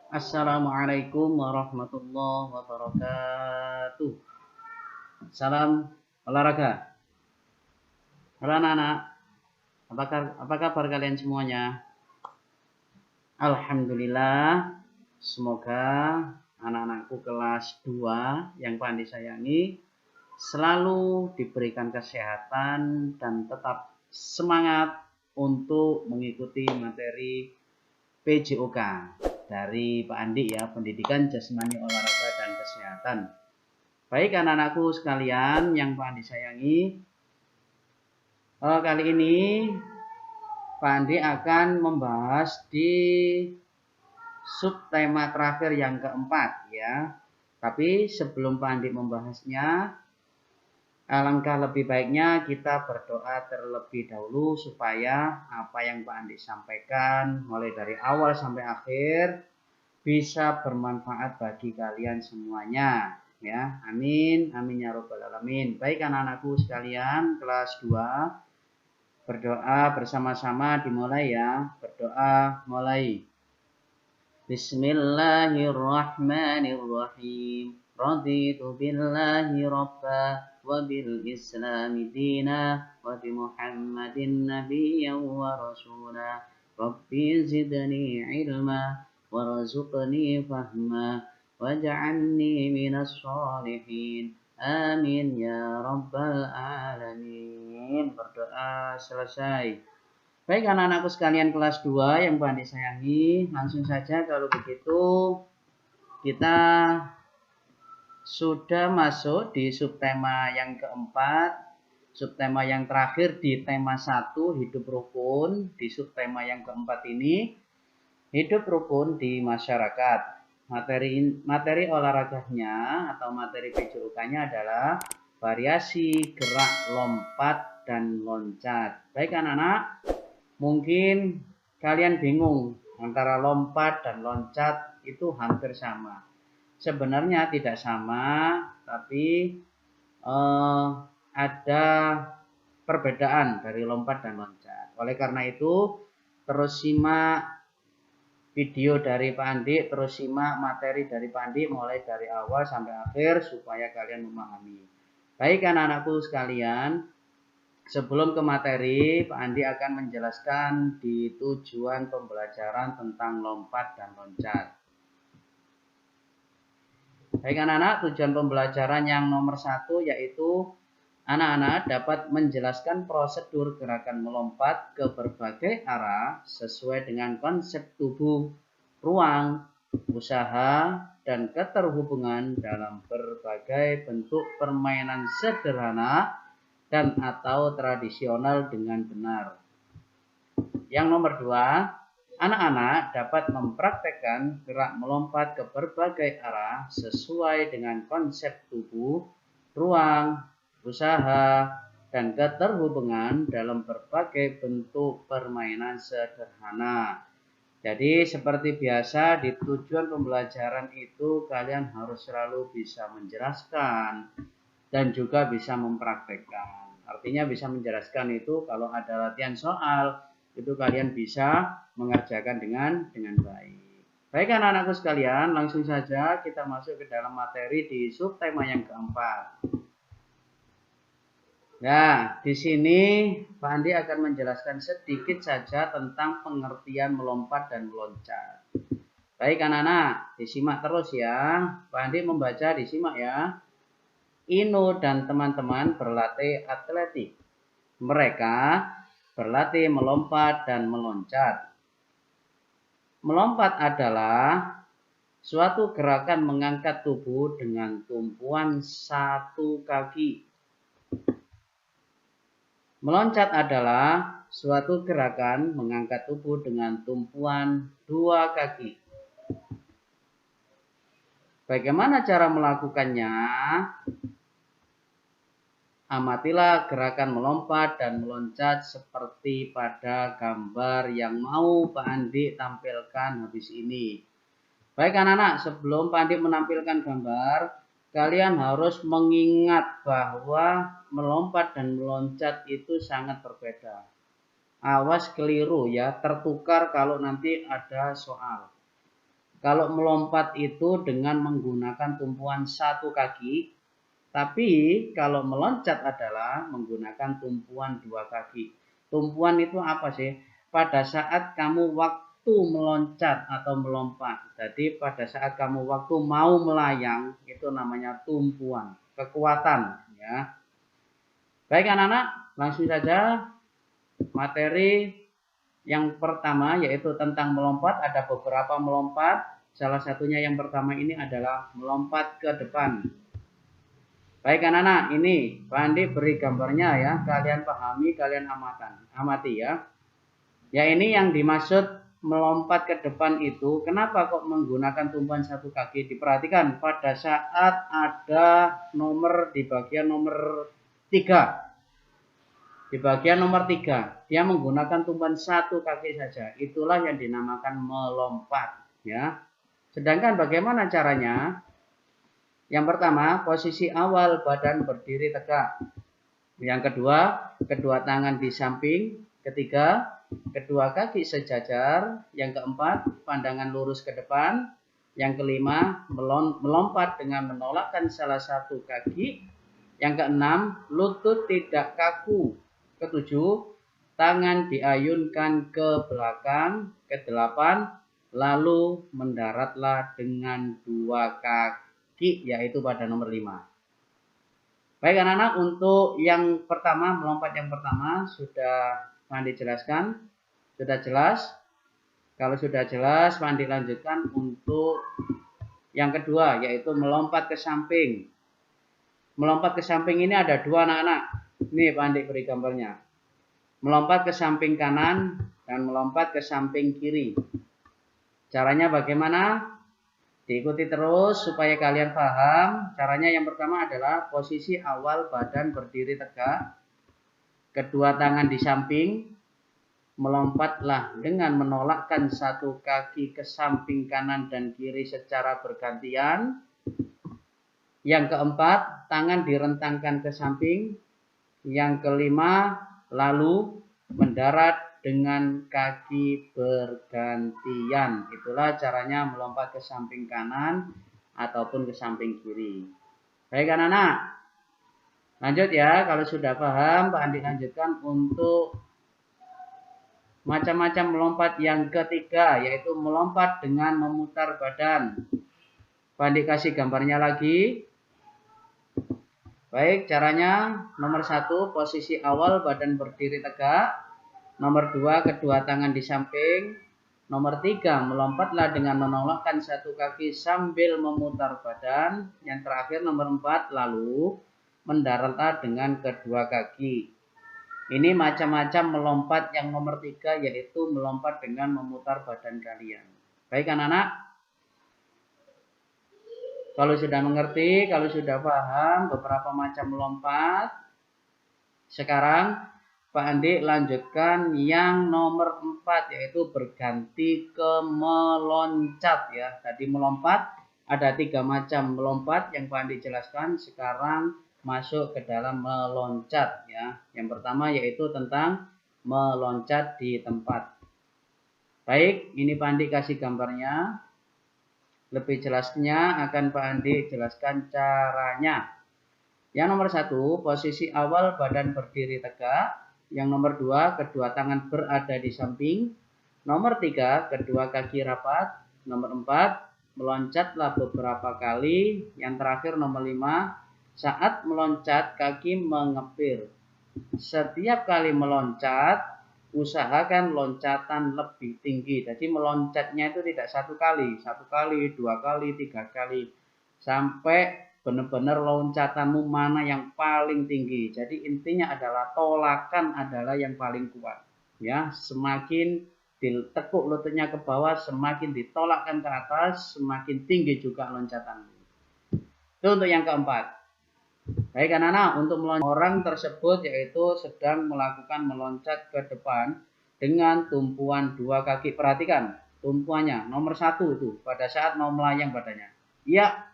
Assalamualaikum warahmatullahi wabarakatuh. Salam olahraga. Halo anak-anak, apa kabar kalian semuanya? Alhamdulillah, semoga anak-anakku kelas 2 yang Pak Andi sayangi selalu diberikan kesehatan dan tetap semangat untuk mengikuti materi PJOK dari Pak Andi ya, Pendidikan Jasmani Olahraga dan Kesehatan. Baik anak-anakku sekalian yang Pak Andi sayangi, kali ini Pak Andi akan membahas di subtema terakhir yang keempat ya. Tapi sebelum Pak Andi membahasnya, alangkah lebih baiknya kita berdoa terlebih dahulu supaya apa yang Pak Andi sampaikan mulai dari awal sampai akhir bisa bermanfaat bagi kalian semuanya ya. Amin amin ya robbal alamin. Baik anak-anakku sekalian kelas 2, berdoa bersama-sama dimulai ya. Berdoa mulai. Bismillahirrahmanirrahim. Raditu billahi rabba wa bil islami dina wa bi muhammadin nabiyyan wa rasula. Rabbi zidni ilma warzuqni fahma waj'alni minas shalihin. Amin ya rabbal alamin. Berdoa selesai. Baik anak-anakku sekalian kelas 2 yang Pak Andi sayangi, langsung saja kalau begitu kita sudah masuk di subtema yang keempat, subtema yang terakhir di tema 1 hidup rukun. Di subtema yang keempat ini hidup rukun di masyarakat. Materi olahraganya atau materi PJOK-nya adalah variasi gerak lompat dan loncat. Baik anak-anak, mungkin kalian bingung antara lompat dan loncat itu hampir sama. Sebenarnya tidak sama, tapi ada perbedaan dari lompat dan loncat. Oleh karena itu, terus simak video dari Pak Andi, terus simak materi dari Pak Andi mulai dari awal sampai akhir supaya kalian memahami. Baik anak-anakku sekalian, sebelum ke materi, Pak Andi akan menjelaskan di tujuan pembelajaran tentang lompat dan loncat. Baik anak-anak, tujuan pembelajaran yang nomor 1 yaitu anak-anak dapat menjelaskan prosedur gerakan melompat ke berbagai arah sesuai dengan konsep tubuh, ruang, usaha, dan keterhubungan dalam berbagai bentuk permainan sederhana dan atau tradisional dengan benar. Yang nomor 2, anak-anak dapat mempraktekkan gerak melompat ke berbagai arah sesuai dengan konsep tubuh, ruang, usaha, dan keterhubungan dalam berbagai bentuk permainan sederhana. Jadi seperti biasa di tujuan pembelajaran itu kalian harus selalu bisa menjelaskan dan juga bisa mempraktekkan. Artinya bisa menjelaskan itu kalau ada latihan soal itu kalian bisa mengerjakan dengan baik. Baik anak-anakku sekalian, langsung saja kita masuk ke dalam materi di subtema yang keempat. Nah, di sini Pak Andi akan menjelaskan sedikit saja tentang pengertian melompat dan meloncat. Baik anak-anak, disimak terus ya. Pak Andi membaca, disimak ya. Inu dan teman-teman berlatih atletik. Mereka berlatih melompat dan meloncat. Melompat adalah suatu gerakan mengangkat tubuh dengan tumpuan satu kaki. Meloncat adalah suatu gerakan mengangkat tubuh dengan tumpuan dua kaki. Bagaimana cara melakukannya? Amatilah gerakan melompat dan meloncat seperti pada gambar yang mau Pak Andi tampilkan habis ini. Baik anak-anak, sebelum Pak Andi menampilkan gambar, kalian harus mengingat bahwa melompat dan meloncat itu sangat berbeda. Awas keliru ya, tertukar kalau nanti ada soal. Kalau melompat itu dengan menggunakan tumpuan satu kaki, tapi kalau meloncat adalah menggunakan tumpuan dua kaki. Tumpuan itu apa sih? Pada saat kamu waktu meloncat atau melompat. Jadi pada saat kamu waktu mau melayang, itu namanya tumpuan, kekuatan. Ya. Baik anak-anak, langsung saja materi yang pertama yaitu tentang melompat. Ada beberapa melompat. Salah satunya yang pertama ini adalah melompat ke depan. Baik anak-anak, ini Pak Andi beri gambarnya ya. Kalian pahami, kalian amati ya. Ya ini yang dimaksud melompat ke depan itu. Kenapa kok menggunakan tumpuan satu kaki? Diperhatikan pada saat ada nomor di bagian nomor 3. Di bagian nomor 3, dia menggunakan tumpuan satu kaki saja. Itulah yang dinamakan melompat. Ya. Sedangkan bagaimana caranya? Yang pertama, posisi awal badan berdiri tegak. Yang kedua, kedua tangan di samping. Ketiga, kedua kaki sejajar. Yang keempat, pandangan lurus ke depan. Yang kelima, melompat dengan menolakkan salah satu kaki. Yang keenam, lutut tidak kaku. Ketujuh, tangan diayunkan ke belakang. Kedelapan, lalu mendaratlah dengan dua kaki, yaitu pada nomor 5. Baik anak-anak, untuk yang pertama, melompat yang pertama sudah Pak Andi jelaskan. Sudah jelas? Kalau sudah jelas, Pak Andi lanjutkan untuk yang kedua, yaitu melompat ke samping. Melompat ke samping ini ada dua anak-anak. Ini Pak Andi beri gambarnya. Melompat ke samping kanan dan melompat ke samping kiri. Caranya bagaimana? Diikuti terus supaya kalian paham. Caranya yang pertama adalah posisi awal badan berdiri tegak. Kedua tangan di samping. Melompatlah dengan menolakkan satu kaki ke samping kanan dan kiri secara bergantian. Yang keempat, tangan direntangkan ke samping. Yang kelima, lalu mendarat dengan kaki bergantian. Itulah caranya melompat ke samping kanan ataupun ke samping kiri. Baik anak-anak, lanjut ya. Kalau sudah paham, Pak Andi lanjutkan untuk macam-macam melompat yang ketiga, yaitu melompat dengan memutar badan. Pak Andi kasih gambarnya lagi. Baik, caranya nomor 1, posisi awal badan berdiri tegak. Nomor 2, kedua tangan di samping. Nomor 3, melompatlah dengan menolakkan satu kaki sambil memutar badan. Yang terakhir nomor 4, lalu mendaratlah dengan kedua kaki. Ini macam-macam melompat yang nomor 3, yaitu melompat dengan memutar badan kalian. Baik anak-anak? Kalau sudah mengerti, kalau sudah paham beberapa macam melompat, sekarang Pak Andi lanjutkan yang nomor 4, yaitu berganti ke meloncat ya. Tadi melompat ada 3 macam melompat yang Pak Andi jelaskan. Sekarang masuk ke dalam meloncat ya. Yang pertama yaitu tentang meloncat di tempat. Baik, ini Pak Andi kasih gambarnya. Lebih jelasnya akan Pak Andi jelaskan caranya. Yang nomor 1, posisi awal badan berdiri tegak. Yang nomor 2, kedua tangan berada di samping. Nomor 3, kedua kaki rapat. Nomor 4, meloncatlah beberapa kali. Yang terakhir nomor 5, saat meloncat kaki mengepir. Setiap kali meloncat, usahakan loncatan lebih tinggi. Jadi meloncatnya itu tidak satu kali, 2 kali, 3 kali. Sampai benar-benar loncatanmu mana yang paling tinggi. Jadi intinya adalah tolakan adalah yang paling kuat. Ya, semakin ditekuk lututnya ke bawah, semakin ditolakkan ke atas, semakin tinggi juga loncatanmu. Itu untuk yang keempat. Baik anak-anak, untuk orang tersebut yaitu sedang melakukan meloncat ke depan dengan tumpuan 2 kaki. Perhatikan tumpuannya nomor 1 itu pada saat mau melayang badannya. Ya,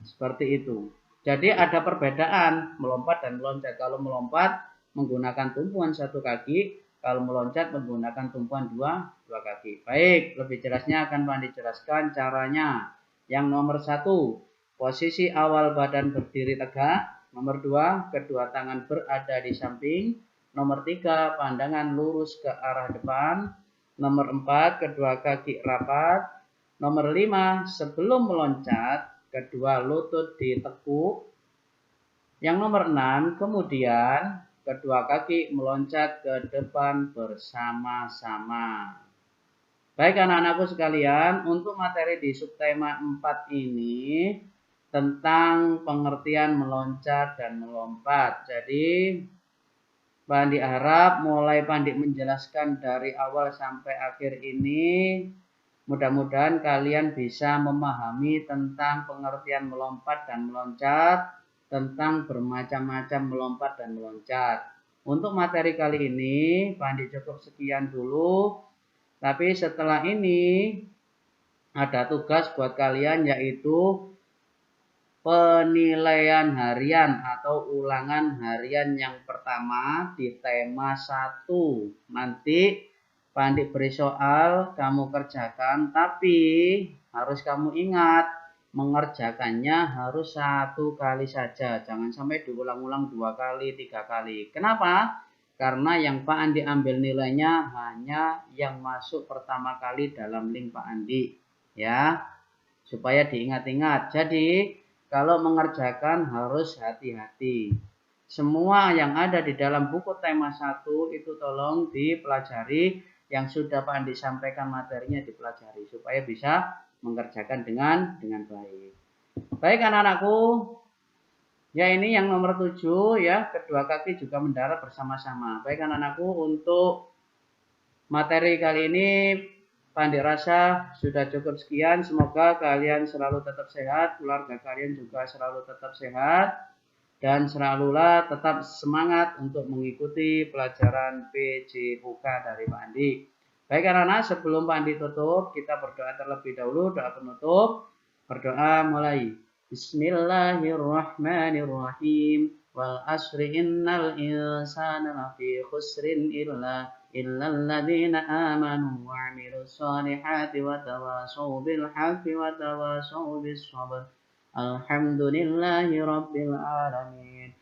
seperti itu. Jadi ada perbedaan melompat dan meloncat. Kalau melompat menggunakan tumpuan 1 kaki, kalau meloncat menggunakan tumpuan dua kaki. Baik, lebih jelasnya akan Pak Andi jelaskan caranya. Yang nomor 1, posisi awal badan berdiri tegak. Nomor 2, kedua tangan berada di samping. Nomor 3, pandangan lurus ke arah depan. Nomor 4, kedua kaki rapat. Nomor 5, sebelum meloncat, kedua lutut ditekuk. Yang nomor 6, kemudian kedua kaki meloncat ke depan bersama-sama. Baik anak-anakku sekalian, untuk materi di subtema 4 ini tentang pengertian meloncat dan melompat. Jadi Pak Andi harap mulai Pak Andi menjelaskan dari awal sampai akhir ini, mudah-mudahan kalian bisa memahami tentang pengertian melompat dan meloncat, tentang bermacam-macam melompat dan meloncat. Untuk materi kali ini, Pak Andi cukup sekian dulu. Tapi setelah ini, ada tugas buat kalian yaitu penilaian harian atau ulangan harian yang pertama di tema 1. Nanti Pak Andi beri soal, kamu kerjakan, tapi harus kamu ingat, mengerjakannya harus 1 kali saja. Jangan sampai diulang-ulang 2 kali, 3 kali. Kenapa? Karena yang Pak Andi ambil nilainya hanya yang masuk pertama kali dalam link Pak Andi. Ya, supaya diingat-ingat. Jadi, kalau mengerjakan harus hati-hati. Semua yang ada di dalam buku tema 1 itu tolong dipelajari. Yang sudah Pak Andi sampaikan materinya dipelajari. Supaya bisa mengerjakan dengan baik. Baik anak-anakku. Ya ini yang nomor 7 ya. Kedua kaki juga mendarat bersama-sama. Baik anak-anakku, untuk materi kali ini Pak Andi rasa sudah cukup sekian. Semoga kalian selalu tetap sehat, keluarga kalian juga selalu tetap sehat, dan selalulah tetap semangat untuk mengikuti pelajaran PJUK dari Pak Andi. Baik anak-anak, sebelum Pak Andi tutup, kita berdoa terlebih dahulu, doa penutup. Berdoa mulai. Bismillahirrahmanirrahim. Wal asri innal insana lafi khusrin illa alladzina amanu wa 'amilus solihati wa tawasaw bil haqqi wa tawasaw bis sabr. Alhamdulillahi rabbil alamin.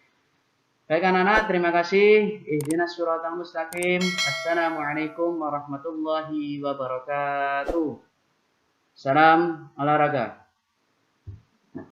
Baik anak-anak, terima kasih. Ihdinas siratal mustaqim. Assalamualaikum warahmatullahi wabarakatuh. Salam olahraga.